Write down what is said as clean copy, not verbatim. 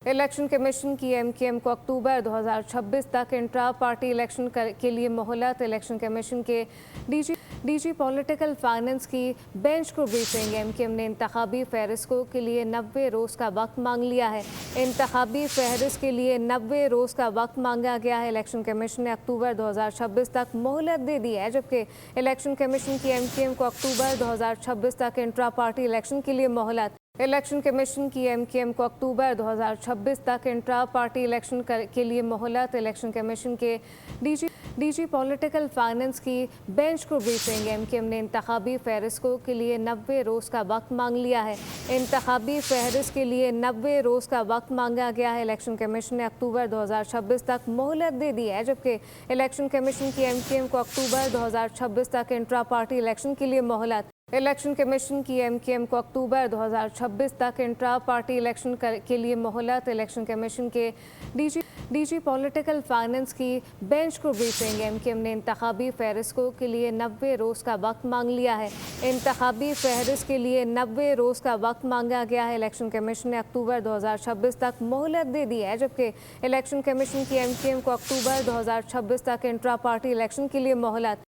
Election commission की MQM को अक्टूबर 2026 तक इंट्रा पार्टी इलेक्शन के लिए मोहलत। इलेक्शन कमीशन के डीजी पॉलिटिकल फाइनेंस की बेंच को ब्रीफिंग। एमकेएम ने इंतखाबी फहरिस्तों के लिए 90 रोज़ का वक्त मांग लिया है। इंतखाबी फहरिस्त के लिए 90 रोज़ का वक्त मांगा गया है। इलेक्शन कमीशन ने अक्टूबर 2026 तक मोहलत दे दी है, जबकि इलेक्शन कमीशन की एमकेएम को अक्टूबर 2026 तक इंट्रा पार्टी इलेक्शन के लिए मोहलत। इलेक्शन कमीशन की एमकेएम को अक्टूबर 2026 तक इंट्रा पार्टी इलेक्शन के लिए मोहलत। इलेक्शन कमीशन के डीजी पॉलिटिकल फाइनेंस की बेंच को ब्रीफिंग। एमकेएम ने इंतखाबी फहरिस्तों के लिए 90 रोज़ का वक्त मांग लिया है। इंतखाबी फहरिस्त के लिए 90 रोज़ का वक्त मांगा गया है। इलेक्शन कमीशन ने अक्टूबर 2026 तक मोहलत दे दी है, जबकि इलेक्शन कमीशन की एमकेएम को अक्टूबर 2026 तक इंट्रा पार्टी इलेक्शन के लिए मोहलत। इलेक्शन कमीशन की एमकेएम को अक्टूबर 2026 तक इंट्रा पार्टी इलेक्शन के लिए मोहलत। इलेक्शन कमीशन के डीजी पॉलिटिकल फाइनेंस की बेंच को ब्रीफिंग। एमकेएम ने इंतखाबी फहरिस्तों के लिए 90 रोज़ का वक्त मांग लिया है। इंतखाबी फहरिस्त के लिए 90 रोज़ का वक्त मांगा गया है। इलेक्शन कमीशन ने अक्टूबर 2026 तक मोहलत दे दी है, जबकि इलेक्शन कमीशन की एमकेएम को अक्टूबर 2026 तक इंट्रा पार्टी इलेक्शन के लिए मोहलत।